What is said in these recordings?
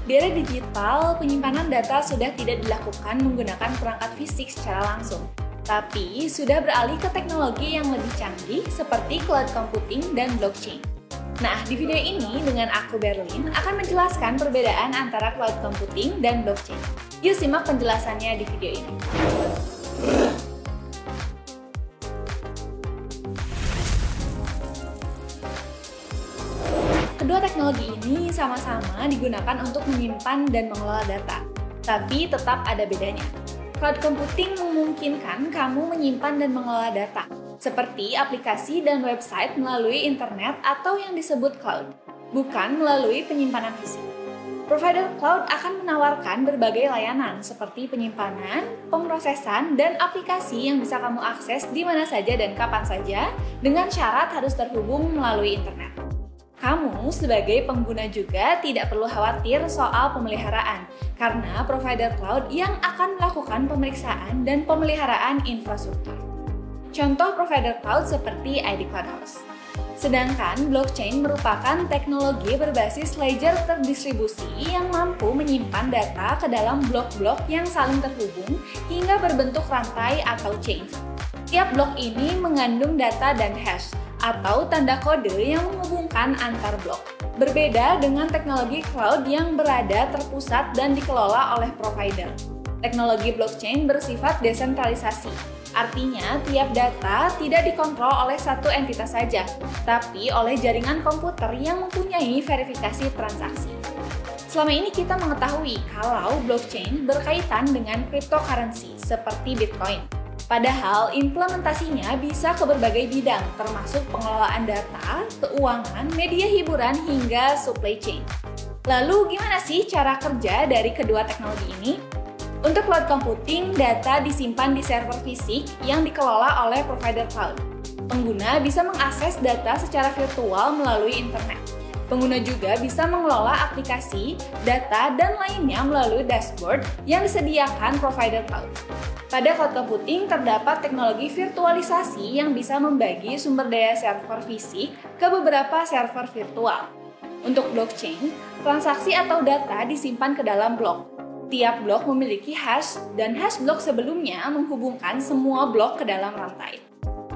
Di era digital, penyimpanan data sudah tidak dilakukan menggunakan perangkat fisik secara langsung, tapi sudah beralih ke teknologi yang lebih canggih seperti cloud computing dan blockchain. Nah, di video ini dengan aku Berlin akan menjelaskan perbedaan antara cloud computing dan blockchain. Yuk simak penjelasannya di video ini. Kedua teknologi ini sama-sama digunakan untuk menyimpan dan mengelola data, tapi tetap ada bedanya. Cloud computing memungkinkan kamu menyimpan dan mengelola data, seperti aplikasi dan website melalui internet atau yang disebut cloud, bukan melalui penyimpanan fisik. Provider cloud akan menawarkan berbagai layanan seperti penyimpanan, pemrosesan, dan aplikasi yang bisa kamu akses di mana saja dan kapan saja dengan syarat harus terhubung melalui internet. Kamu sebagai pengguna juga tidak perlu khawatir soal pemeliharaan, karena provider cloud yang akan melakukan pemeriksaan dan pemeliharaan infrastruktur. Contoh provider cloud seperti ID Cloud House. Sedangkan blockchain merupakan teknologi berbasis ledger terdistribusi yang mampu menyimpan data ke dalam blok-blok yang saling terhubung hingga berbentuk rantai atau chain. Tiap blok ini mengandung data dan hash, atau tanda kode yang menghubungkan antar blok. Berbeda dengan teknologi cloud yang berada terpusat dan dikelola oleh provider. Teknologi blockchain bersifat desentralisasi, artinya tiap data tidak dikontrol oleh satu entitas saja, tapi oleh jaringan komputer yang mempunyai verifikasi transaksi. Selama ini kita mengetahui kalau blockchain berkaitan dengan cryptocurrency seperti Bitcoin. Padahal implementasinya bisa ke berbagai bidang, termasuk pengelolaan data, keuangan, media hiburan, hingga supply chain. Lalu gimana sih cara kerja dari kedua teknologi ini? Untuk cloud computing, data disimpan di server fisik yang dikelola oleh provider cloud. Pengguna bisa mengakses data secara virtual melalui internet. Pengguna juga bisa mengelola aplikasi, data, dan lainnya melalui dashboard yang disediakan provider cloud. Pada cloud computing terdapat teknologi virtualisasi yang bisa membagi sumber daya server fisik ke beberapa server virtual. Untuk blockchain, transaksi atau data disimpan ke dalam blok. Tiap blok memiliki hash, dan hash blok sebelumnya menghubungkan semua blok ke dalam rantai.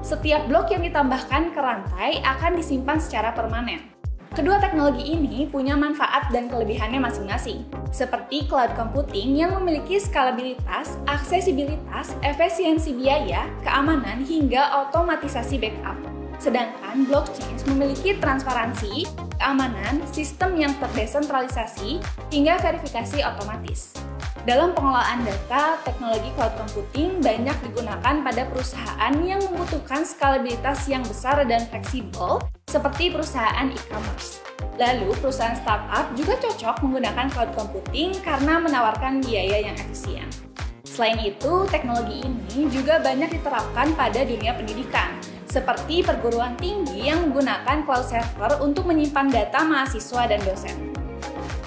Setiap blok yang ditambahkan ke rantai akan disimpan secara permanen. Kedua teknologi ini punya manfaat dan kelebihannya masing-masing, seperti cloud computing yang memiliki skalabilitas, aksesibilitas, efisiensi biaya, keamanan, hingga otomatisasi backup. Sedangkan blockchain memiliki transparansi, keamanan, sistem yang terdesentralisasi, hingga verifikasi otomatis. Dalam pengelolaan data, teknologi cloud computing banyak digunakan pada perusahaan yang membutuhkan skalabilitas yang besar dan fleksibel, seperti perusahaan e-commerce. Lalu, perusahaan startup juga cocok menggunakan cloud computing karena menawarkan biaya yang efisien. Selain itu, teknologi ini juga banyak diterapkan pada dunia pendidikan, seperti perguruan tinggi yang menggunakan cloud server untuk menyimpan data mahasiswa dan dosen.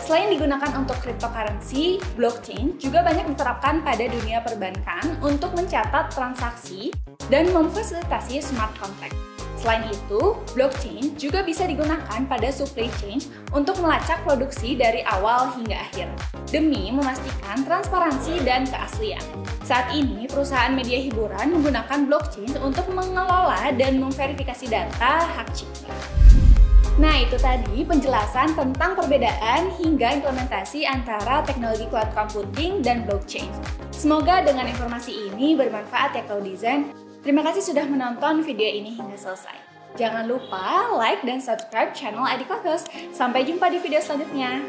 Selain digunakan untuk cryptocurrency, blockchain juga banyak diterapkan pada dunia perbankan untuk mencatat transaksi dan memfasilitasi smart contract. Selain itu, blockchain juga bisa digunakan pada supply chain untuk melacak produksi dari awal hingga akhir, demi memastikan transparansi dan keaslian. Saat ini, perusahaan media hiburan menggunakan blockchain untuk mengelola dan memverifikasi data hak cipta. Nah, itu tadi penjelasan tentang perbedaan hingga implementasi antara teknologi cloud computing dan blockchain. Semoga dengan informasi ini bermanfaat ya Cloudizen. Terima kasih sudah menonton video ini hingga selesai. Jangan lupa like dan subscribe channel ID Cloud House. Sampai jumpa di video selanjutnya.